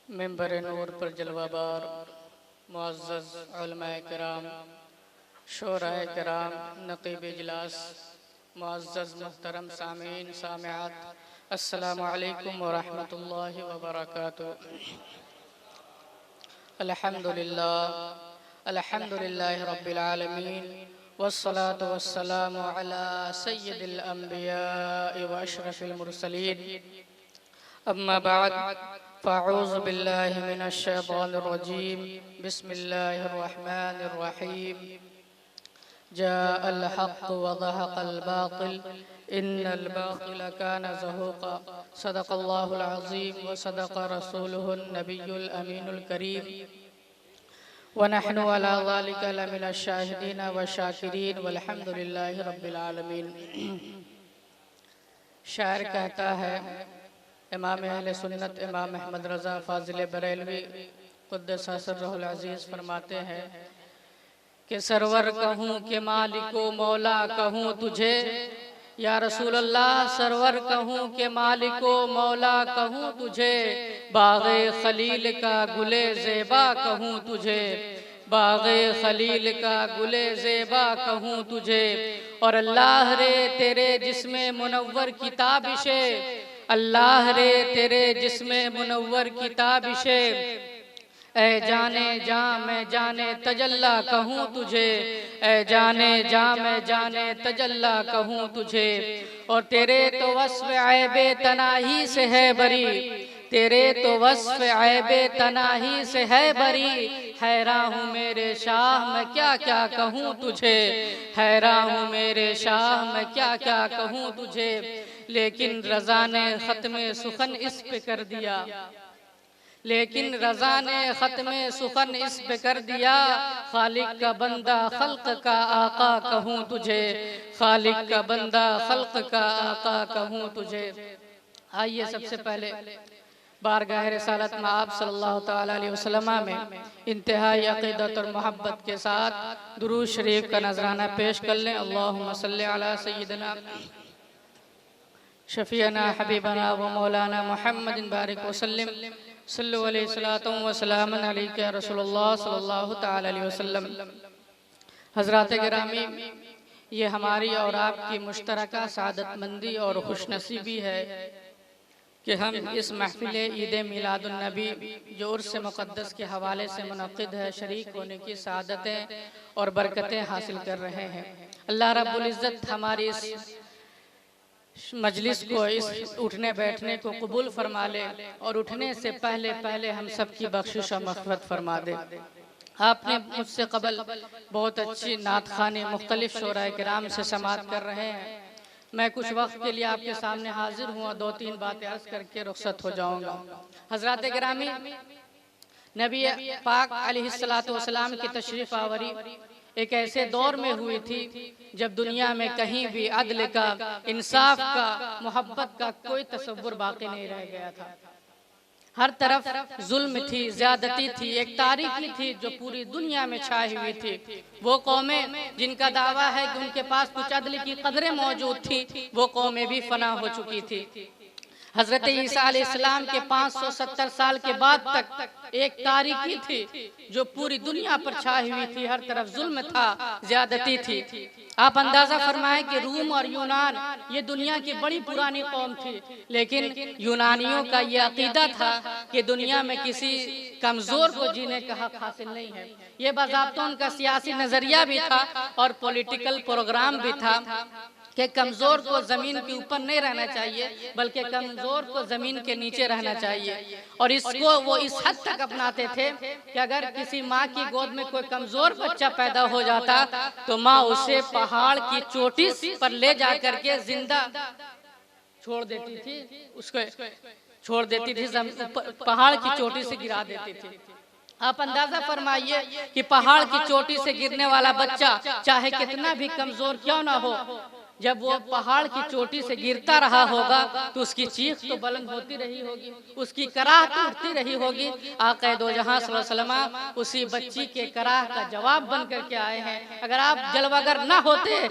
Member नूर पर जलवाबार मुअज़्ज़ज़ उलमाए किराम, शोराए किराम, नक़ीब इजलास, मुअज़्ज़ज़ मुहतरम सामीन सामिआत, अस्सलामु अलैकुम व रहमतुल्लाहि व बरकातुहू। अल्हम्दुलिल्लाहि रब्बिल आलमीन वस्सलातु वस्सलामु अला सय्यिदिल अंबियाइ व अशरफिल मुरसलीन। अम्मा बाद फ़अऊज़ु बिल्लाहि मिनश शैतानिर रजीम। बिस्मिल्लाहिर रहमानिर रहीम। जाअल हक़्क़ु व ज़हक़ल बातिल इन्नल बातिल काना ज़हूक़ा। सदक़ल्लाहुल अज़ीम व सदक़ रसूलुहुन नबियुल अमीनुल करीम व नहनु अला ज़ालिका लमिनश शाहिदीन व शाकिरीन वल्हम्दुलिल्लाहि रब्बिल आलमीन। शायर कहता है, इमाम अहले सुन्नत इमाम अहमद रज़ा फ़ाज़िल बरेलवी क़ुद्दस सिर्रुहुल अज़ीज़ फरमाते हैं कि सरवर कहूँ के मालिको मौला कहूँ तुझे, या रसूल अल्लाह सरवर कहूँ के मालिको मौला कहूँ तुझे, बाग़े खलील का गुले ज़ेबा कहूँ तुझे, बाग़े खलील का गुले ज़ेबा कहूँ तुझे। और अल्लाह रे तेरे जिस्मे मुनव्वर किताबिशे, अल्लाह रे तेरे जिस्मे मुनव्वर किताबिशे, ऐ जाने जा मैं जाने तजल्ला कहूँ तुझे, ऐ जाने जा मैं जाने तजल्ला कहूँ तुझे। और तेरे तो वस्फ़ ऐबे तनाही से है बरी, तेरे तो वस्फ़ ऐबे तनाही से है बरी, हैरान हूँ मेरे शाह मैं क्या क्या कहूँ तुझे, हैरान हूँ मेरे शाह मैं क्या क्या कहूँ तुझे। लेकिन रज़ा ने ख़त्मे सुखन इस पे कर दिया, लेकिन रज़ा ने ख़त्मे सुखन इस पे कर दिया, खालिक का बंदा खल्क़ का आका कहूँ तुझे, खालिक का बंदा खल्क़ का आका कहूँ तुझे। आइए सबसे पहले बारगाह रिसालत में आप सल्लल्लाहु तआला अलैहि वसल्लम में इंतहाई अक़ीदत और मोहब्बत के साथ दुरूद शरीफ का नजराना पेश कर लें। अल्लाहुम्मा सल्लि अला सय्यिदिना शफ़ीअना हबीबना व मौलाना मुहम्मदिन बारिक वसल्लम सल्लु अलैहि सलातु व सलामुन अलैका या रसूलुल्लाह सल्लल्लाहु तआला अलैहि वसल्लम। हज़रात गिरामी, ये हमारी और आपकी मुश्तरका सादतमंदी और खुशनसीबी है कि हम इस महफिल ईद मिलादुन नबी जो उर्स मुक़द्दस के हवाले से मुनक़्क़िद है, शरीक होने की सादतें और बरकतें हासिल कर रहे हैं। अल्लाह रब्बुल इज़्ज़त हमारी इस मजलिस को, इस उठने बैठने को कबूल फरमा ले और उठने से पहले पहले हम सब की बख्शिश और मग़फ़िरत फरमा दे। आपने मुझसे कबल बहुत अच्छी नात ख़ानी मुख्तलिफ़ शोराए किराम से समात कर रहे हैं। मैं कुछ वक्त के लिए आपके सामने हाजिर हुआ, दो तीन बातें अर्ज़ करके रुख़्सत हो जाऊँगा। हज़रात गिरामी, नबी पाक अलैहिस्सलातु वस्सलाम की तशरीफ़ आवरी एक ऐसे दौर में हुई थी जब दुनिया में कहीं भी अदल का, इंसाफ का, मोहब्बत का कोई तसव्वुर बाकी नहीं रह गया था। हर तरफ जुल्म थी, ज्यादती थी, एक तारीकी थी जो पूरी दुनिया में छाई हुई थी। वो कौमें जिनका दावा है कि उनके पास कुछ अदल की कदरें मौजूद थी, वो कौमें भी फना हो चुकी थी। हजरत ईसा अलैहिस्सलाम के 570 साल के बाद तक एक तारीकी थी जो पूरी दुनिया पर छाई हुई थी। हर तरफ जुल्म था, ज्यादती थी। आप अंदाजा फरमाएं कि रूम और यूनान ये दुनिया की बड़ी पुरानी कौम थी, लेकिन यूनानियों का ये अकीदा था कि दुनिया में किसी कमजोर को जीने का हक हासिल नहीं है। ये बाज़ाब्ता उनका सियासी नजरिया भी था और पॉलिटिकल प्रोग्राम भी था कि कमजोर को जमीन के ऊपर नहीं रहना चाहिए, बल्कि कमजोर को जमीन के नीचे रहना चाहिए। और इसको वो इस हद तक अपनाते थे कि अगर किसी माँ की गोद में कोई कमजोर बच्चा पैदा हो जाता तो माँ उसे पहाड़ की चोटी पर ले जाकर के जिंदा छोड़ देती थी, उसको छोड़ देती थी, पहाड़ की चोटी से गिरा देती थी। आप अंदाजा फरमाइए कि पहाड़ की चोटी से गिरने वाला बच्चा चाहे कितना भी कमजोर क्यों ना हो, जब वो पहाड़ की चोटी से गिरता रहा होगा तो उसकी चीख तो बुलंद होती रही होगी, उसकी कराह तो उठती रही होगी। आक़ा दो जहां सल्लल्लाहु अलैहि वसल्लम उसी बच्ची के कराह का जवाब बन करके आए हैं। अगर आप जलवागर ना होते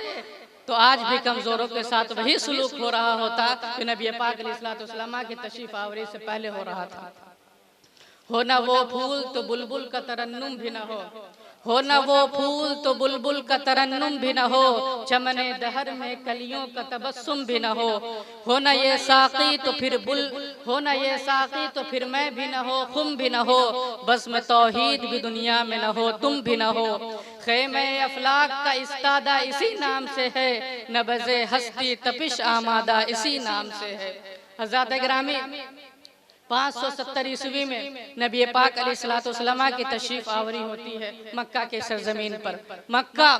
तो आज भी कमजोरों के साथ वही सुलूक हो रहा होता जो नबी पाक अलैहिस्सलातु वस्सलाम की तशरीफ आवरी से पहले हो रहा था। हो ना वो फूल तो बुलबुल का तरन्नुम भी न हो ना वो फूल तो बुलबुल का तरन्नुम भी न हो, चमने दहर में कलियों का तबस्सुम भी न हो ना ये साकी तो फिर हो ना ये साकी तो फिर मैं भी न हो, खुम भी न हो, बस मैं तौहीद भी दुनिया में न हो, तुम भी न हो। ख़ैमे अफलाक का इस्तादा इसी नाम से है, नबज़े हस्ती तपिश आमादा इसी नाम से है। हज़रत गिरामी 570 ईस्वी में नबी पाक अलैहिस्सलाम की तशरीफ आवरी होती है मक्का के सरजमीन पर। मक्का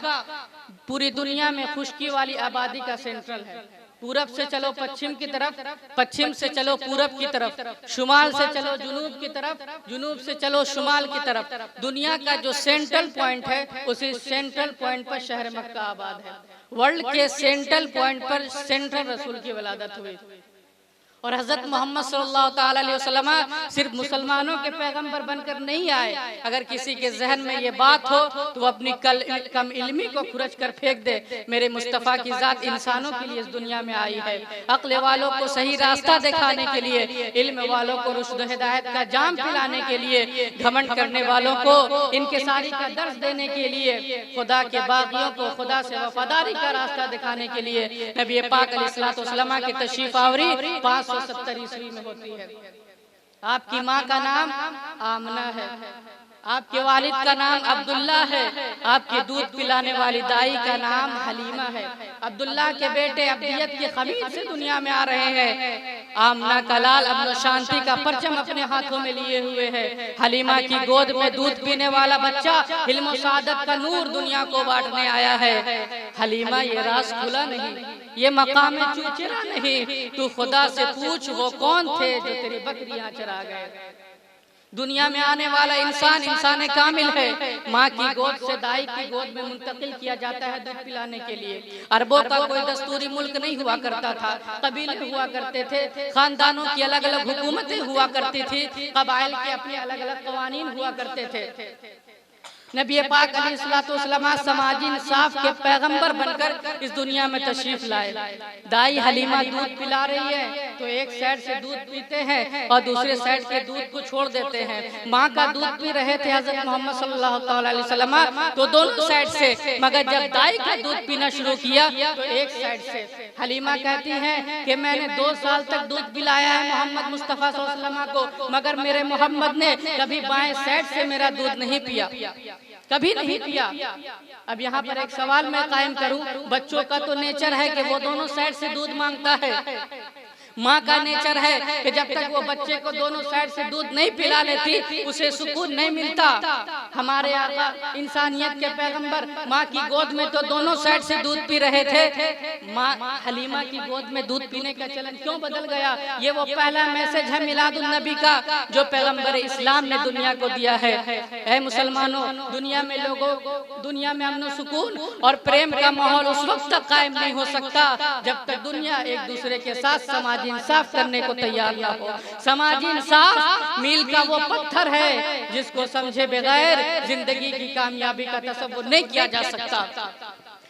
पूरी दुनिया में खुश्की वाली आबादी का सेंट्रल है। पूरब से चलो पश्चिम की तरफ, पश्चिम से चलो पूरब की तरफ, शुमाल से चलो जुनूब की तरफ, जुनूब से चलो शुमाल की तरफ। दुनिया का जो सेंट्रल पॉइंट है उसी सेंट्रल पॉइंट पर शहर मक्का आबाद है। वर्ल्ड के सेंट्रल पॉइंट पर सेंट्रल रसूल की वलादत हुई। और हज़रत मोहम्मद सल्लल्लाहु ताला अलैहि वसल्लम सिर्फ मुसलमानों के पैगंबर बनकर नहीं आए। अगर किसी के जहन में ये बात हो तो वो अपनी कम इल्मी को खुरच कर फेंक दे। मेरे मुस्तफ़ा की ज़ात इंसानों के लिए इस दुनिया में आई है, अक्ल वालों को सही रास्ता दिखाने के लिए, इल्म वालों को रुश्द हिदायत का जाम पिलाने के लिए, घमंड करने वालों को इनकिसारी का दर्स देने के लिए, खुदा के बागियों को खुदा से वफादारी का रास्ता दिखाने के लिए नबी पाक अलैहिस्सलाम की तशरीफ आवरी 570 ईस्वी में होती है। आपकी माँ का नाम आमना है, आपके वालिद का नाम अब्दुल्ला है, आपके दूध पिलाने वाली दाई का नाम हलीमा है। अब्दुल्ला के बेटे अब्दियत के खमीर से दुनिया में आ रहे हैं। आमना का लाल अमन शांति का परचम अपने हाथों में लिए हुए है। हलीमा की गोद में दूध पीने वाला बच्चा हिल्म सादत का नूर दुनिया को बांटने आया है। हलीमा ये राज खुला नहीं, ये मकाम चूचरा नहीं, तू खुदा से पूछ वो कौन थे जो तेरी बकरियां चरा गए। दुनिया में आने वाला इंसान इंसान कामिल है। माँ की गोद से दाई की गोद में मुंतकिल किया जाता है दूध पिलाने के लिए। अरबों का कोई दस्तूरी मुल्क नहीं हुआ करता था, कबीले हुआ करते थे, खानदानों की अलग अलग हुकूमतें हुआ करती थी, कबाइल के अपने अलग अलग कवानीन हुआ करते थे। नबी पाक अलैहिस्सलाम समाजी इंसाफ के पैगंबर बनकर इस दुनिया में तशरीफ लाए। दाई हलीमा दूध पिला रही है तो एक साइड से दूध पीते हैं और दूसरे साइड के दूध को छोड़ देते हैं। माँ का दूध पी रहे थे हजरत मोहम्मद सल्लल्लाहु अलैहि वसल्लम तो दोनों साइड से, मगर जब दाई का दूध पीना शुरू किया तो एक साइड से। हलीमा कहती हैं कि मैंने 2 साल तक दूध पिलाया है मोहम्मद मुस्तफ़ा सल्लल्लाहु अलैहि वसल्लम को, मगर मेरे मोहम्मद ने कभी बाएं साइड से मेरा दूध नहीं पिया, कभी नहीं पिया। अब यहाँ पर एक सवाल मैं कायम करूं, बच्चों का तो नेचर है कि वो दोनों साइड से दूध मांगता है। माँ का नेचर है कि जब तक वो बच्चे को दोनों साइड से दूध नहीं पिला लेती उसे सुकून नहीं मिलता। हमारे आका इंसानियत के पैगंबर माँ की गोद में तो दोनों साइड से दूध पी रहे थे। माँ हलीमा की गोद में दूध पीने का चलन क्यों बदल गया? ये वो पहला मैसेज है मिलादुन नबी का जो पैगंबर इस्लाम ने दुनिया को दिया है। ऐ मुसलमानों, दुनिया में लोगों, दुनिया में अमन सुकून और प्रेम का माहौल उस वक्त तक कायम नहीं हो सकता जब तक दुनिया एक दूसरे के साथ समाज इंसाफ करने को तैयार ना हो। समाजी इंसाफ मील का वो पत्थर है जिसको समझे बगैर जिंदगी की कामयाबी का तसव्वुर नहीं किया जा सकता।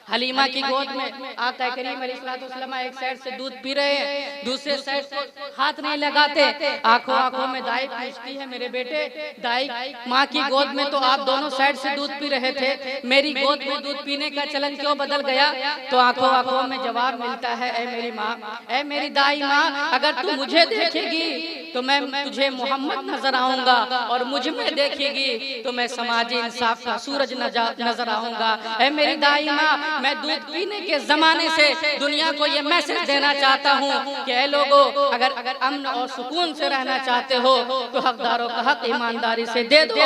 हलीमा की गोद में आका करीम अलैहिस्सलाम एक साइड से दूध पी रहे हैं, दूसरे साइड से हाथ नहीं लगाते। आंखों आंखों में दाई पूछती है मेरे बेटे, दाई माँ की गोद में तो आप दोनों साइड से दूध पी रहे थे, मेरी गोद में दूध पीने का चलन क्यों बदल गया? तो आंखों आंखों में जवाब मिलता है, ऐ मेरी माँ, ऐ मेरी दाई माँ, अगर तू मुझे देखेगी तो मैं तुझे मोहम्मद नजर आऊंगा और मुझ में देखेगी तो मैं समाजी इंसाफ का सूरज नजर आऊंगा। ऐ मेरी दाई माँ, मैं दूध पीने के जमाने से दुनिया को ये मैसेज देना चाहता हूँ कि ऐ लोगों, अगर अमन और सुकून से रहना चाहते हो तो हकदारों का हक ईमानदारी से दे दो।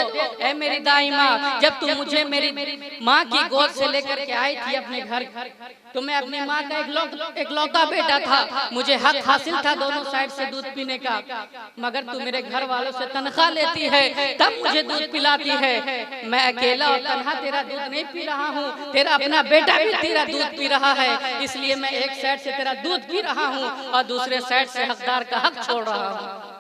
ऐ मेरी दाई माँ, जब तू मुझे मेरी माँ की गोद से लेकर के आई थी अपने घर तो मैं अपनी माँ का इकलौता बेटा था, मुझे हक हासिल था दोनों साइड से दूध पीने का, मगर तू मेरे घर वालों से तनख्वाह लेती है तब मुझे दूध पिलाती है। मैं अकेला और तन्हा तेरा दूध नहीं पी रहा हूँ, तेरा अपना बेटा भी तेरा दूध पी रहा है, इसलिए मैं एक साइड से तेरा दूध पी रहा हूँ और दूसरे साइड से हकदार का हक छोड़ रहा हूँ,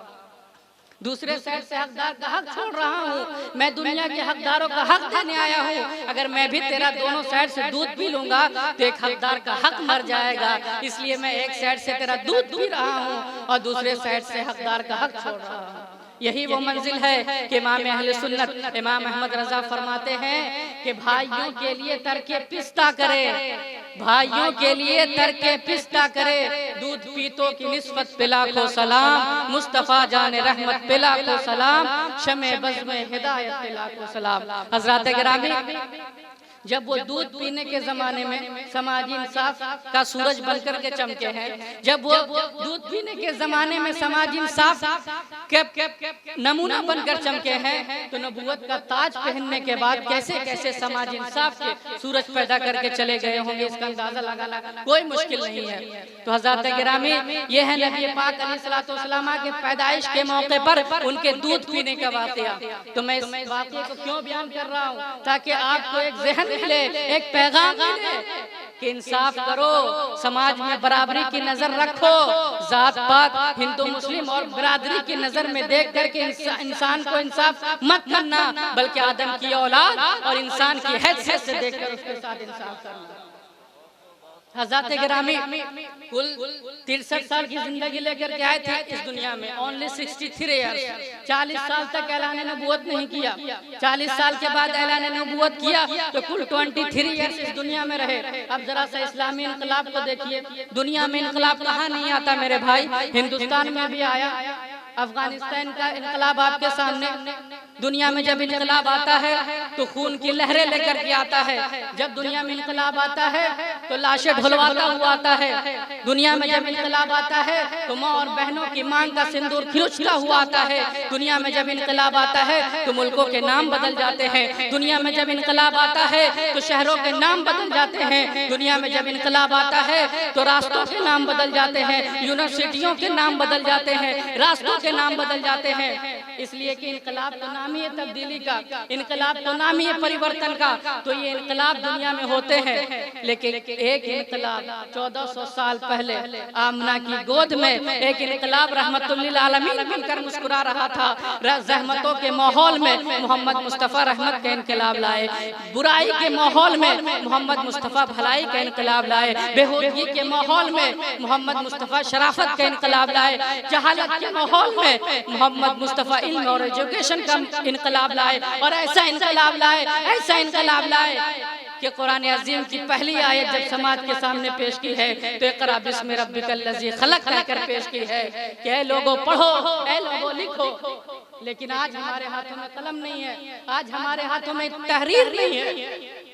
दूसरे साइड से हकदार का हक छोड़ रहा हूँ। मैं दुनिया के हकदारों का हक देने आया हूँ। अगर मैं भी तेरा दोनों साइड से दूध पी लूंगा तो एक हकदार का हक मर जाएगा, इसलिए मैं एक साइड से तेरा दूध पी रहा हूँ और दूसरे साइड से हकदार का हक छोड़ रहा हूँ। यही वो मंजिल है कि इमाम अहले सुन्नत इमाम अहमद रजा फरमाते हैं कि भाइयों के लिए तर्के पिस्ता करे, भाइयों के लिए तर्के पिस्ता करे, दूध पीतों की निस्बत पिला को सलाम, मुस्तफ़ा जाने रहमत पिला को सलाम, शमे बज़्म हिदायत पिला को सलाम। हज़रात गिरामी, जब वो दूध पीने के जमाने में समाजी इंसाफ का सूरज बनकर के चमके हैं, जब वो दूध पीने के जमाने में समाजी इंसाफ के नमूना बनकर चमके हैं, तो नबूवत का ताज पहनने के बाद कैसे कैसे समाजी इंसाफ के सूरज पैदा करके चले गए होंगे, इसका अंदाजा लगाना कोई मुश्किल नहीं है। तो हज़रात गिरामी, ये है नबी पाक अलैहिस्सलाम के पैदाइश के मौके पर उनके दूध पीने का वाक़या। तो मैं इस वाक़ये को क्यों बयान कर रहा हूँ, ताकि आपको एक ज़हन मिले, एक पैगाम मिले कि इंसाफ करो, समाज में बराबरी की नजर रखो, जात पात हिंदू मुस्लिम और बिरादरी की नजर में देख करके इंसान को इंसाफ मत करना, बल्कि आदम की औलाद और इंसान की हैसियत से देखकर उसके साथ इंसाफ करना। हज़रात गिरामी, कुल 63 साल की जिंदगी लेकर के आए थे इस दुनिया में, ओनली 63 ईयर्स। 40 साल तक ऐलान नबूवत नहीं किया, 40 साल के बाद ऐलान नबूवत किया तो कुल 23 ईयर्स इस दुनिया में रहे। अब जरा सा इस्लामी इनकलाब को देखिए, दुनिया में इनकलाब कहाँ नहीं आता मेरे भाई, हिंदुस्तान में भी आया। अफगानिस्तान का इनकलाब आपके सामने, दुनिया में जब इनकलाब आता है तो खून की लहरें लेकर के आता है, जब दुनिया में इनकलाब आता है तो लाशें ढुलवाता हुआ आता है, दुनिया में जब इनकलाब आता है तो माँ और बहनों की मांग का सिंदूर खिलुचता हुआ आता है, दुनिया में जब इनकलाब आता है तो मुल्कों के नाम बदल जाते हैं, दुनिया में जब इनकलाब आता है तो शहरों के नाम बदल जाते हैं, दुनिया में जब इनकलाब आता है तो रास्तों के नाम बदल जाते हैं, यूनिवर्सिटियों के नाम बदल जाते हैं, रास्तों के नाम बदल जाते हैं। इसलिए कि इनकलाब तो नाम ही है तब्दीली का, इनकलाब तो नाम ही है परिवर्तन का। तो ये इनकलाब दुनिया में होते हैं, लेकिन एक इनकलाब 1400 साल पहले आमना की गोद में एक इनकलाब रहमतुल्लिल आलमीन बनकर मुस्कुरा रहा था। रहमतों के माहौल में मोहम्मद मुस्तफ़ा रहमत का इनकलाब लाए, बुराई के माहौल में मोहम्मद मुस्तफ़ा भलाई का इनकलाब लाए, बेहूदगी के माहौल में मोहम्मद मुस्तफ़ा शराफत का इनकलाब लाए, जहालत के माहौल में मोहम्मद मुस्तफ़ा इल्म और एजुकेशन का इनकलाब लाए। और ऐसा इनकलाब लाए, ऐसा इनकलाब लाए कि कुरान अज़ीम की पहली आयत जब समाज के सामने पेश की है तो इक़रा बिस्मि रब्बिकल लज़ी खलक़ कहकर पेश की है कि ऐ लोगों पढ़ो, ऐ लोगों लिखो। लेकिन आज हमारे हाथों में कलम नहीं है, आज हमारे हाथों में तहरीर नहीं है।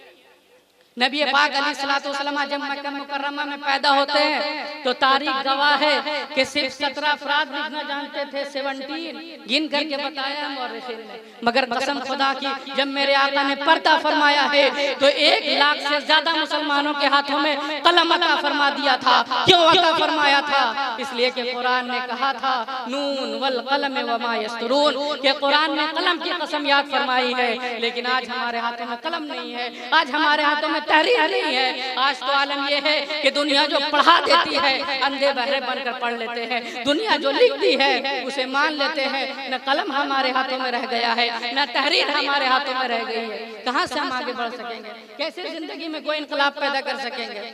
नबी पाक अलैहिस्सलाम जब मक्का मुकर्रमा में पैदा होते हैं तो तारीख गवाह है कि सिर्फ 17 अफराद लिखना जानते थे, 17 गिन करके बताया मौरख़ीन ने। मगर कसम खुदा की जब मेरे आका ने पर्दा फरमाया है तो 1 लाख से ज्यादा मुसलमानों के हाथों में कलम अता फरमा दिया था। क्यों अता फरमाया था? इसलिए कि कुरान ने कहा था नून वल कलम वमा यस्तरून, कि कुरान ने कलम की कसम याद फरमाई है। लेकिन आज हमारे हाथों में कलम नहीं है, आज हमारे हाथों में तहरीर नहीं है। आज तो आलम यह है कि दुनिया जो पढ़ा देती है अंधे बहरे बनकर पढ़ लेते हैं, दुनिया जो लिखती है उसे मान लेते हैं। न कलम हमारे हाथों में रह गया है, न तहरीर हमारे हाथों में रह गई है। कहाँ से हम आगे बढ़ सकेंगे? कैसे जिंदगी में कोई इनकलाब पैदा कर सकेंगे?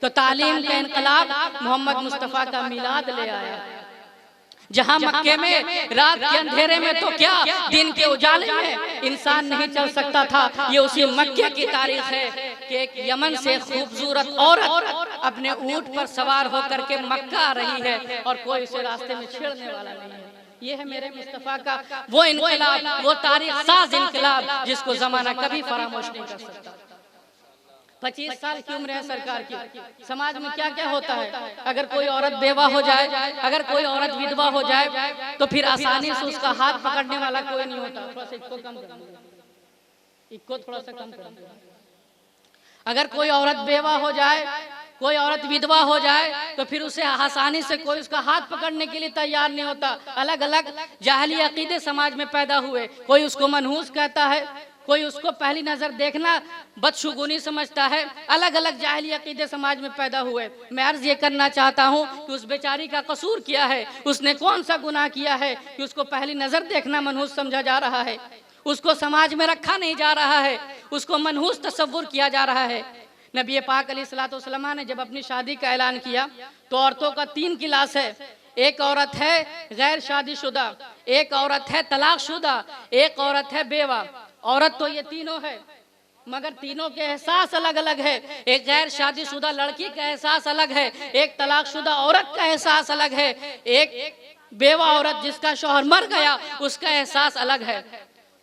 तो तालीम का इनकलाब मोहम्मद मुस्तफ़ा का मिलाद ले आया। जहाँ मक्के में रात के अंधेरे में तो क्या दिन के उजाले में इंसान नहीं चल सकता था, ये उसी मक्के की तारीख है कि एक यमन से खूबसूरत औरत अपने ऊंट पर सवार होकर के मक्का आ रही है और कोई उसे रास्ते में छेड़ने वाला नहीं है। ये है मेरे मुस्तफ़ा का वो इनकलाब, वो तारीख साज इनकलाब जिसको जमाना कभी फरामोश नहीं कर सकता। 25 साल की उम्र है सरकार की, समाज में क्या क्या होता है। अगर कोई औरत बेवा हो जाए, अगर कोई औरत विधवा हो जाए तो फिर आसानी से उसका हाथ पकड़ने वाला कोई नहीं होता। थोड़ा सा इसको कम कर दो, इसको थोड़ा सा कम कर दो। अगर कोई औरत बेवा हो जाए, कोई औरत विधवा हो जाए तो फिर उसे आसानी से कोई उसका हाथ पकड़ने के लिए तैयार नहीं होता। अलग अलग जाहली अकीदे समाज में पैदा हुए, कोई उसको मनहूस कहता है, कोई उसको पहली नजर देखना बदशुगुनी समझता है। अलग अलग जाहिली अकीदे समाज में पैदा हुए। मैं अर्ज ये करना चाहता हूँ कि उस बेचारी का कसूर क्या है, उसने कौन सा गुनाह किया है कि उसको पहली नजर देखना मनहूस समझा जा रहा है, उसको समाज में रखा नहीं जा रहा है, उसको मनहूस तसव्वुर किया जा रहा है। नबी पाक अलैहिस्सलातु वस्सलाम ने जब अपनी शादी का ऐलान किया तो औरतों का 3 क्लास है। एक औरत है गैर शादीशुदा, एक औरत है तलाकशुदा, एक औरत है बेवा। औरत तो ये तीनों है, मगर तीनों के एहसास अलग अलग है। एक गैर शादीशुदा लड़की का एहसास अलग है, एक तलाकशुदा औरत का एहसास अलग है, एक बेवा औरत जिसका शौहर मर गया उसका एहसास अलग है।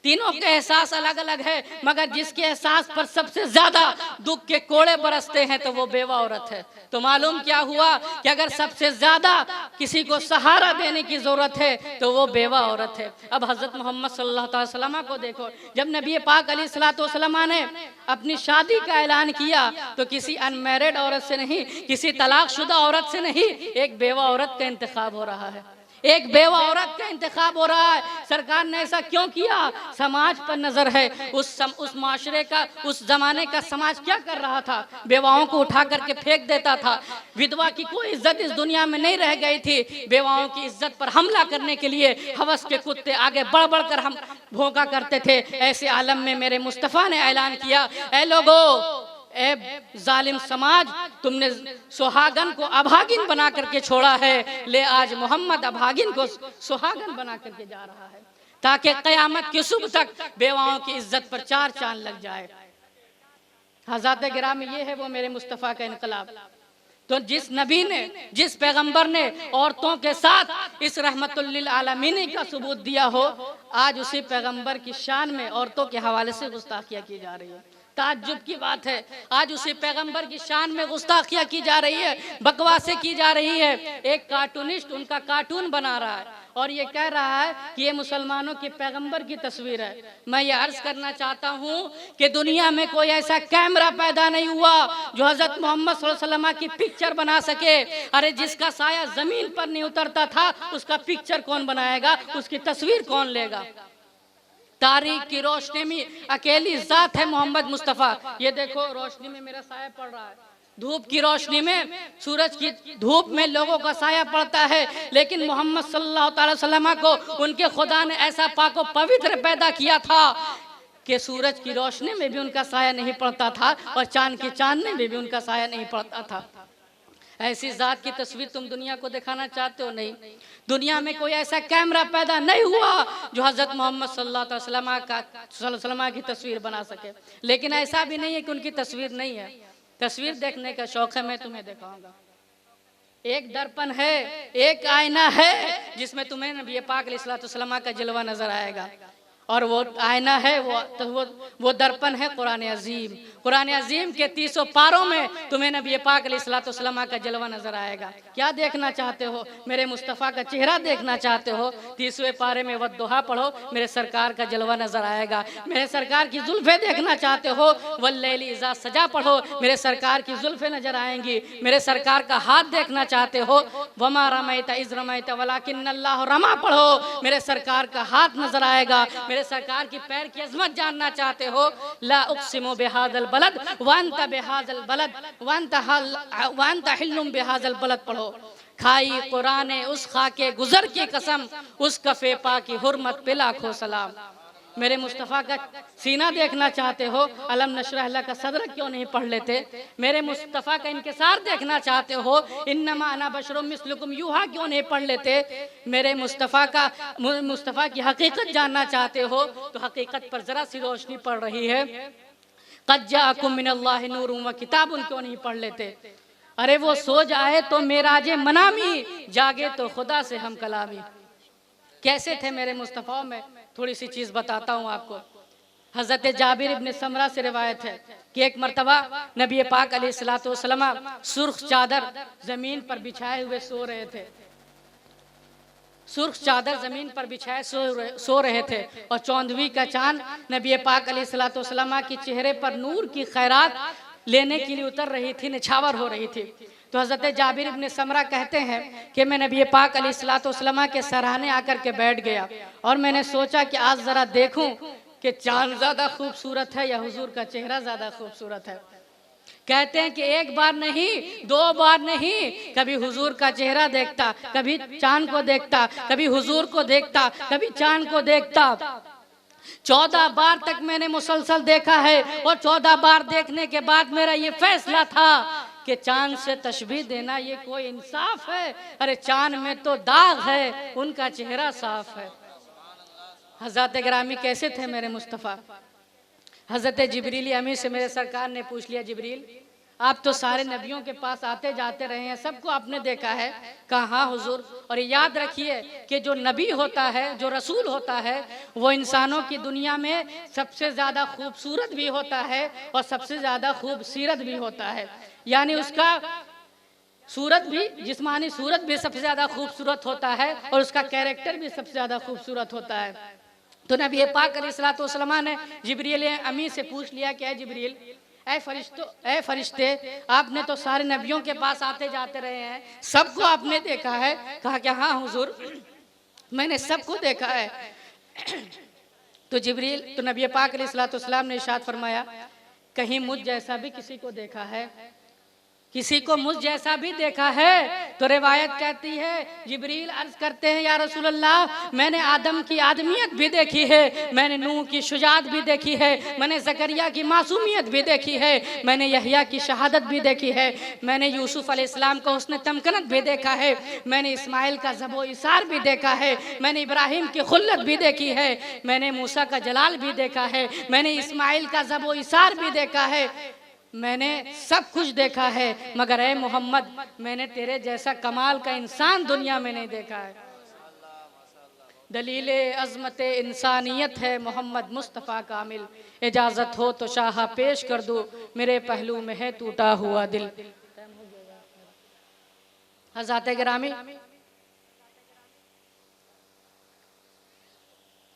तीनों के एहसास अलग अलग है, मगर जिसके एहसास पर सबसे ज्यादा दुख के कोड़े बरसते हैं तो वो बेवा औरत है। तो मालूम क्या हुआ कि अगर सबसे ज्यादा किसी को सहारा देने की जरूरत है तो वो बेवा औरत है। अब हजरत मोहम्मद सल्लल्लाहु अलैहि वसल्लम को देखो, जब नबी पाक अलैहिस्सलाम ने अपनी शादी का ऐलान किया तो किसी अनमैरिड औरत से नहीं, किसी तलाकशुदा औरत से नहीं, एक बेवा औरत का इंतखाब हो रहा है, एक बेवा औरत का इंतखाब हो रहा है। सरकार ने ऐसा क्यों किया? समाज पर नजर है। उस माशरे का, उस जमाने का समाज क्या कर रहा था? बेवाओं को उठा करके फेंक देता था। विधवा की कोई इज्जत इस दुनिया में नहीं रह गई थी। बेवाओं की इज्जत पर हमला करने के लिए हवस के कुत्ते आगे बढ़ बढ़ कर हम भौंका करते थे। ऐसे आलम में मेरे मुस्तफ़ा ने ऐलान किया, ऐ लोगों, ए जालिम समाज, तुमने सुहागन को अभागिन बना करके छोड़ा है, ले आज मोहम्मद अभागिन को सुहागन बना करके जा रहा है, ताकि कयामत की सुबह तक बेवाओं की इज्जत पर चार चांद लग जाए। हज़रात गिरामी, ये है वो मेरे मुस्तफ़ा का इनकलाब। तो जिस नबी ने, जिस पैगंबर ने औरतों के साथ इस रहमतुल लिल आलमीन का सबूत दिया हो, आज उसी पैगंबर की शान में औरतों के हवाले से गुस्ताखियाँ की जा रही है। ताज्जुब की बात है, आज उसी पैगंबर की शान में गुस्ताखियाँ की जा रही है, बकवासें की जा रही है। एक कार्टूनिस्ट उनका कार्टून बना रहा है और ये कह रहा है कि ये मुसलमानों के पैगंबर की तस्वीर है। मैं ये अर्ज करना चाहता हूँ कि दुनिया में कोई ऐसा कैमरा पैदा नहीं हुआ जो हजरत मोहम्मद सल्लल्लाहु अलैहि वसल्लम की पिक्चर बना सके। अरे जिसका साया जमीन पर नहीं उतरता था उसका पिक्चर कौन बनाएगा, उसकी तस्वीर कौन लेगा? तारीख की रोशनी में अकेली जात है मोहम्मद मुस्तफ़ा। ये देखो, रोशनी में मेरा साया पड़ रहा है, धूप की रोशनी में, सूरज की धूप में लोगों का साया पड़ता है, लेकिन मोहम्मद सल्लल्लाहु अलैहि वसल्लम को उनके खुदा ने ऐसा पाको पवित्र पैदा किया था कि सूरज की रोशनी में भी उनका साया नहीं पड़ता था और चांद की चांदनी में भी उनका साया नहीं पड़ता था। ऐसी जात की तस्वीर तुम दुनिया को दिखाना चाहते हो? नहीं। दुनिया में कोई ऐसा कैमरा पैदा नहीं हुआ जो हजरत मोहम्मद सल्लल्लाहु अलैहि वसल्लम की तस्वीर बना सके। लेकिन ऐसा भी नहीं है कि उनकी तस्वीर नहीं है। तस्वीर देखने का शौक है, मैं तुम्हें दिखाऊंगा। एक दर्पण है, एक आईना है जिसमें तुम्हें नबी पाक अलैहिस्सलाम का जलवा नजर आएगा, और वो आईना है, वो दर्पण है कुरान अजीम। कुरान अजीम के 30 पारों में तुम्हें नबी पाक अलैहिस्सलाम का जलवा नजर आएगा। क्या देखना चाहते हो? मेरे मुस्तफ़ा का चेहरा देखना चाहते हो? 30वें पारे में वद्दुहा पढ़ो, मेरे सरकार का जलवा नजर आएगा। मेरे सरकार की जुल्फे देखना चाहते हो? वल्लैली इज़ा सजा पढ़ो, मेरे सरकार की जुल्फे नजर आएंगी। मेरे सरकार का हाथ देखना चाहते हो? वमा रमैता इज़ रमैता वलाकिन्नल्लाह रमा पढ़ो, मेरे सरकार का हाथ नजर आएगा। मेरे सरकार की पैर की अजमत जानना चाहते हो? ला उक़सिमु बिहाज़ल बलद वअन्ता बिहाज़ल बलद वअन्ता हिल्लुम बिहाज़ल बलद पढ़ो। खाई कुरान उस खाके गुजर की कसम, उस कफ़े पा की हुर्मत पे लाखों सलाम। मेरे मुस्तफ़ा का सीना देखना चाहते हो? अलम नशरह लक का सदर क्यों नहीं पढ़ लेते? मेरे मुस्तफ़ा का इनकिसार देखना चाहते हो? इन्नमा अना बशरुम मिस्लुकुम यूहा क्यों नहीं पढ़ लेते? मेरे मुस्तफ़ा की हकीकत जानना चाहते हो तो हकीकत पर जरा सी रोशनी पड़ रही है। क़द जाअकुम मिनल्लाहि नूरुम व किताबुन क्यों नहीं पढ़ लेते? अरे वो सो जाए तो मेराजे मनामी, जागे तो खुदा से हम कलामी। कैसे थे मेरे मुस्तफ़ा? में थोड़ी सी चीज़ बताता हूँ आपको। हज़रत जाबिर इब्न समरा से रिवायत है कि एक मरतबा नबी पाक अलैहिस्सलाम सुर्ख चादर ज़मीन पर बिछाए हुए सो रहे थे। सुर्ख चादर ज़मीन पर बिछाए सो रहे थे और चौंदवी का चांद नबी पाक अलैहिस्सलाम के चेहरे पर नूर की खैरात लेने के लिए उतर रही थी, निछावर हो रही थी। तो हज़रत जाबिर इब्न समरा कहते हैं कि मैं नबी पाक अलैहिस्सलाम के सराहने आकर के बैठ गया और मैंने सोचा कि आज ज़रा देखूं कि चांद ज़्यादा खूबसूरत है या हुजूर का चेहरा ज़्यादा खूबसूरत है। कहते हैं कि एक बार नहीं, 2 बार नहीं, कभी हुजूर का चेहरा देखता, कभी चांद को देखता, कभी हुजूर को देखता, कभी चांद को देखता। 14 बार तक मैंने मुसलसल देखा है और 14 बार देखने के बाद मेरा ये फैसला था कि चांद से तशबीह देना ये कोई इंसाफ है? अरे चांद में तो दाग है, उनका चेहरा साफ है। हज़रत गिरामी कैसे थे मेरे मुस्तफ़ा? हज़रत जिब्रील अमीर से मेरे सरकार ने पूछ लिया, जिब्रील आप तो सारे नबियों के पास आते जाते रहे हैं, सबको आपने देखा है। कहा हाँ हुजूर, और याद रखिए कि जो नबी होता है, जो रसूल होता है, वो इंसानों की दुनिया में सबसे ज़्यादा खूबसूरत भी होता है और सबसे ज़्यादा खूबसीरत भी होता है। यानी उसका सूरत भी, जिस्मानी सूरत भी सबसे ज़्यादा खूबसूरत होता है और उसका कैरेक्टर भी सबसे ज़्यादा खूबसूरत होता है। तो नबी पाक अलैहिस्सलातु वस्सलाम ने जिब्रील अमीर से पूछ लिया कि जिब्रील, ए फरिश्ते, आपने तो सारे नबियों के पास आते जाते रहे हैं, सबको आपने देखा है। कहा कि हाँ हुजूर, मैंने सबको देखा है। तो जिब्रील, तो नबी पाक अलैहिस्सलातु वस्सलाम ने इरशाद फरमाया, कहीं मुझ जैसा भी किसी को देखा है? किसी को मुझ जैसा भी देखा है? तो रिवायत कहती है, जिब्रील अर्ज करते हैं, या रसूल अल्लाह, मैंने आदम की आदमियत भी देखी है, मैंने नूह की शुजात भी देखी है, मैंने ज़करिया की मासूमियत भी देखी है, मैंने यहया की शहादत भी देखी है, मैंने यूसुफ अलैहिस्सलाम का हुस्न तमकनत भी देखा है, मैंने इस्माइल का ज़बो इसार भी देखा है, मैंने इब्राहिम की खुल्लत भी देखी है, मैंने मूसा का जलाल भी देखा है, मैंने इस्माइल का ज़बो इसार भी देखा है, मैंने सब कुछ देखा है, मगर ए मोहम्मद, मैंने तेरे जैसा कमाल का इंसान दुनिया में नहीं देखा है। दलील अज़मत इंसानियत है मोहम्मद मुस्तफ़ा कामिल, इजाज़त हो तो शाह पेश कर दूँ, मेरे पहलू में है टूटा हुआ दिल। हज़रत गिरामी,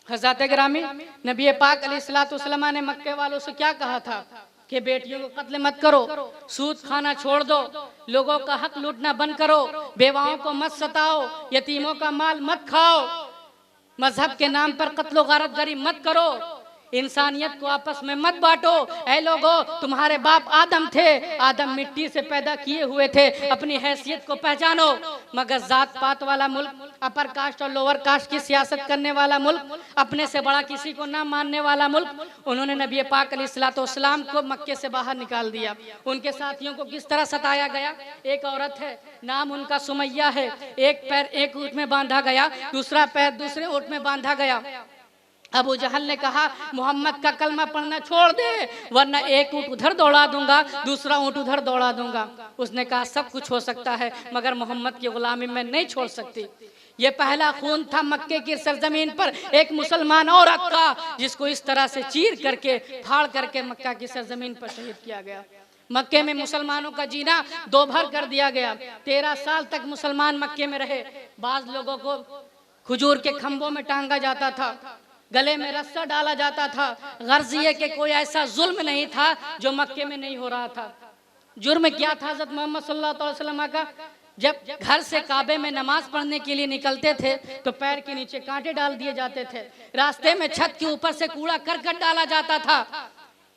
हज़रत गिरामी, नबी पाक अलैहिस्सलातु वस्सलाम ने मक्के वालों से क्या कहा था कि बेटियों को कत्ल मत करो, सूद खाना छोड़ दो, लोगों का हक लूटना बंद करो, बेवाओं को मत सताओ, यतीमों का माल मत खाओ, मजहब के नाम पर कत्ल गारत गरी मत करो, इंसानियत को आपस में मत बांटो। ऐ लोगों, तुम्हारे बाप आदम थे, आदम मिट्टी से पैदा किए हुए थे, अपनी हैसियत को पहचानो। मगर जात पात वाला मुल्क, अपर कास्ट और लोअर कास्ट की सियासत करने वाला मुल्क, अपने से बड़ा किसी को ना मानने वाला मुल्क, उन्होंने नबी पाक अलैहिस्सलातु वस्सलाम को मक्के से बाहर निकाल दिया। उनके साथियों को किस तरह सताया गया। एक औरत है, नाम उनका सुमैया है, एक पैर एक ऊँट में बांधा गया, दूसरा पैर दूसरे ऊँट में बांधा गया। अबू जहल ने कहा, मोहम्मद का कलमा पढ़ना छोड़ दे, वरना एक ऊँट उधर दौड़ा दूंगा, दूसरा ऊँट उधर दौड़ा दूंगा। उसने कहा, सब कुछ हो सकता है, मगर मोहम्मद की गुलामी मैं नहीं छोड़ सकती। ये पहला खून था मक्के की सरजमीन पर एक मुसलमान औरत का, जिसको इस तरह से चीर करके फाड़ करके मक्का की सरजमीन पर शहीद किया गया। मक्के में मुसलमानों का जीना दो भर कर दिया गया। 13 साल तक मुसलमान मक्के में रहे। बाज लोगों को खजूर के खंभों में टांगा जाता था, गले में रस्सा डाला जाता था। गर्ज ये कि कोई ऐसा जुल्म नहीं था जो मक्के में नहीं हो रहा था। जुर्म क्या था हज़रत मोहम्मद सल्लल्लाहु अलैहि वसल्लम का? जब घर से काबे में नमाज पढ़ने के लिए निकलते थे तो पैर के नीचे कांटे डाल दिए जाते थे। रास्ते में छत के ऊपर से कूड़ा करकट डाला जाता था।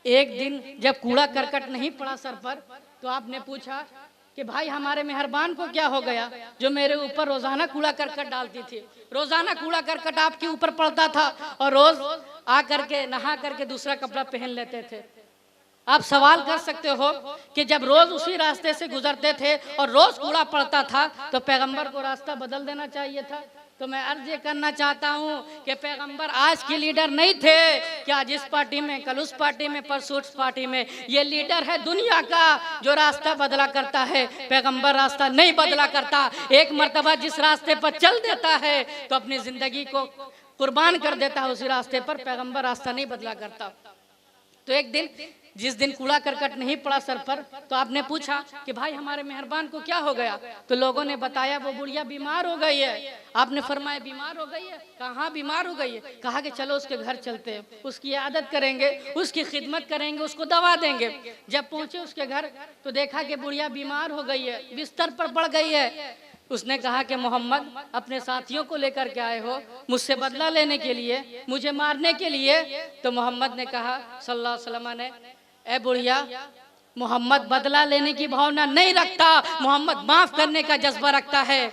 एक दिन जब कूड़ा करकट नहीं पड़ा सर पर, तो आपने पूछा कि भाई हमारे मेहरबान को क्या हो गया जो मेरे ऊपर रोजाना कूड़ा करकट डालती थी। रोजाना कूड़ा करकट आपके ऊपर पड़ता था और रोज आ करके नहा करके दूसरा कपड़ा पहन लेते थे। आप सवाल कर सकते हो कि जब रोज उसी रास्ते से गुजरते थे और रोज कूड़ा पड़ता था तो पैगंबर को रास्ता बदल देना चाहिए था। तो मैं अर्ज ये करना चाहता हूँ कि पैगंबर आज के लीडर नहीं थे कि आज इस पार्टी में, कल उस पार्टी में, परसों उस पार्टी में। ये लीडर है दुनिया का जो रास्ता बदला करता है। पैगंबर रास्ता नहीं बदला करता। एक मर्तबा जिस रास्ते पर चल देता है तो अपनी जिंदगी को कुर्बान कर देता है उसी रास्ते पर। पैगंबर रास्ता नहीं बदला करता। तो एक दिन जिस दिन कूड़ा करकट नहीं पड़ा सर पर, तो आपने पूछा कि भाई हमारे मेहरबान को क्या हो गया। तो लोगों ने बताया वो बुढ़िया बीमार हो गई है। आपने फरमाया बीमार हो गई है? कहाँ बीमार हो गई है? कहा कि चलो उसके घर चलते हैं, उसकी आदत करेंगे, उसकी खिदमत करेंगे, उसको दवा देंगे। जब पहुंचे उसके घर तो देखा कि बुढ़िया बीमार हो गई है, बिस्तर पर पड़ गई है। उसने कहा कि मोहम्मद अपने साथियों को लेकर के आए हो मुझसे बदला लेने के लिए, मुझे मारने के लिए? तो मोहम्मद ने कहा सल्लल्लाहु अलैहि वसल्लम ने, ए बुढ़िया, मोहम्मद बदला लेने की भावना नहीं रखता, मोहम्मद माफ करने का जज्बा रखता है।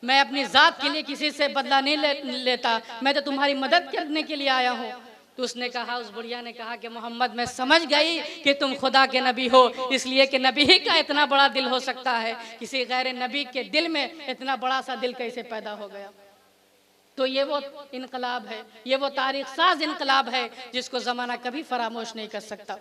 मैं अपनी जात के लिए किसी से बदला नहीं लेता, मैं तो तुम्हारी मदद करने के लिए आया हूँ। तो उसने कहा, उस बुढ़िया ने कहा कि मोहम्मद मैं समझ गई कि तुम खुदा के नबी हो, इसलिए कि नबी ही का इतना बड़ा दिल हो सकता है, किसी गैर नबी के दिल में इतना बड़ा सा दिल कैसे पैदा हो गया। तो ये वो इनकलाब है, ये वो तारीख साज इनकलाब है जिसको ज़माना कभी फरामोश नहीं कर सकता।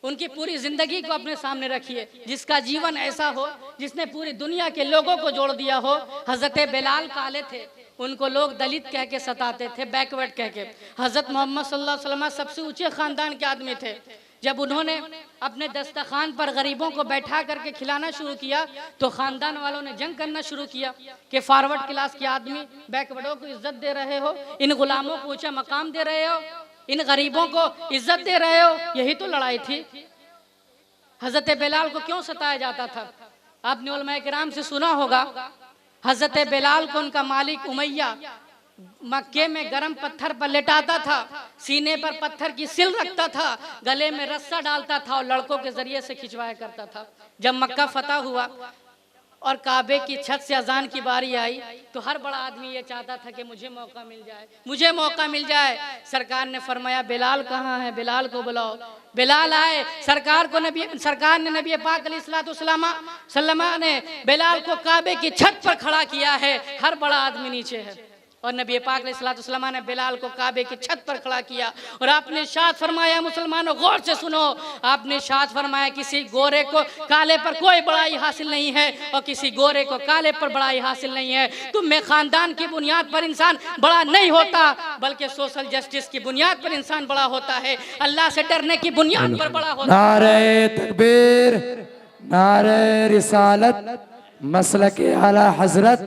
उनकी पूरी जिंदगी को अपने सामने रखिए, जिसका जीवन ऐसा हो, जिसने पूरी दुनिया के लोगों को जोड़ दिया हो। हजरत बिलाल काले थे, उनको लोग दलित कह के सताते थे, बैकवर्ड कह के। हजरत मोहम्मद सल्लल्लाहु अलैहि वसल्लम सबसे ऊंचे खानदान के आदमी थे। जब उन्होंने अपने दस्तरखान पर गरीबों को बैठा करके खिलाना शुरू किया तो खानदान वालों ने जंग करना शुरू किया कि फॉरवर्ड क्लास के आदमी बैकवर्डों को इज्जत दे रहे हो, इन गुलामों को ऊंचा मकाम दे रहे हो, इन गरीबों को इज्जत दे रहे हो। यही तो लड़ाई थी। हजरत बिलाल को क्यों सताया जाता था? आपने उलमाए किराम से सुना होगा, हजरत बिलाल को उनका मालिक उमैया मक्के में गरम पत्थर पर लेटाता था, सीने पर पत्थर की सिल रखता था, गले में रस्सा डालता था और लड़कों के जरिए से खिंचवाया करता था। जब मक्का फतह हुआ और काबे की छत से अजान की बारी आई तो हर बड़ा आदमी ये चाहता था कि मुझे मौका मिल जाए, मुझे मौका मिल जाए। सरकार ने फरमाया बिलाल कहाँ है, बिलाल को बुलाओ। बिलाल आए, सरकार ने नबी पाक अलैहिस्सलाम ने बिलाल को काबे की छत पर खड़ा किया है, हर बड़ा आदमी नीचे है और नबी पाक अलैहिस्सलाम ने बिलाल को काबे की छत पर खड़ा किया और आपने इरशाद फरमाया, मुसलमानों गौर से सुनो, आपने इरशाद फरमाया किसी गोरे को काले पर कोई बड़ाई हासिल नहीं है और किसी गोरे को काले पर बड़ाई हासिल नहीं है। तुम में खानदान की बुनियाद पर इंसान बड़ा नहीं होता, बल्कि सोशल जस्टिस की बुनियाद पर इंसान बड़ा होता है, अल्लाह से डरने की बुनियाद पर बड़ा होता है। नारे तकबीर, नारे रिसालत, मसलक आला हजरत,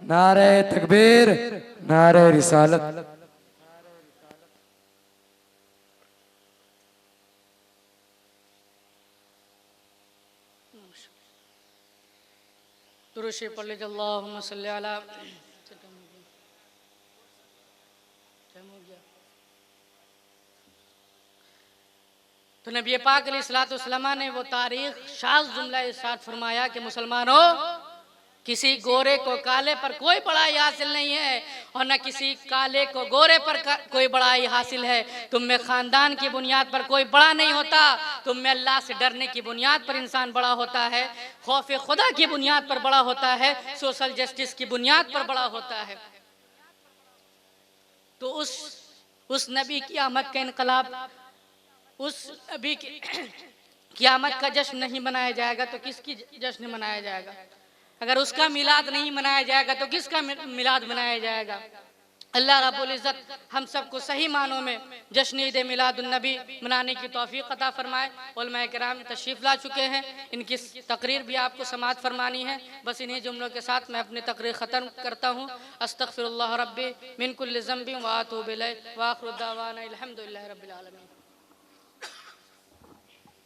नारे तकबीर, नारे रिसालत। दुरूद पढ़ लीजिए, अल्लाहुम्मा सल्ली अला। तो नबी पाक अलैहिस्सलाम ने वो तारीख शाज़ जुमला इरशाद फरमाया कि मुसलमानों, किसी गोरे को काले पर कोई बड़ाई हासिल नहीं है और न किसी काले को गोरे पर कोई बड़ाई हासिल है। तुम में खानदान की बुनियाद पर कोई बड़ा नहीं होता, तुम में अल्लाह से डरने की बुनियाद पर इंसान बड़ा होता है, खौफ खुदा की बुनियाद पर बड़ा होता है, सोशल जस्टिस की बुनियाद पर बड़ा होता है। तो उस नबी की आमद का इनकलाब, उस नबी की क़यामत का जश्न नहीं मनाया जाएगा तो किसकी जश्न मनाया जाएगा? अगर उसका मिलाद नहीं मनाया जाएगा तो किसका मिलाद मनाया जाएगा? अल्लाह रब्बुल इज़्ज़त हम सबको सही मानों में जश्न ईद मिलादुन नबी मनाने की तौफीक अता फरमाए। उलमाए किराम तशरीफ़ ला चुके हैं, इनकी तकरीर भी आपको समाअत फरमानी है। बस इन्हीं जुमलों के साथ मैं अपनी तकरीर ख़त्म करता हूँ। अस्तग़फिरुल्लाह रब्बी मिन कुल्लि ज़ंबिन व अतूबु इलैह व आखिरु दावाना अल्हम्दुलिल्लाहि रब्बिल आलमीन।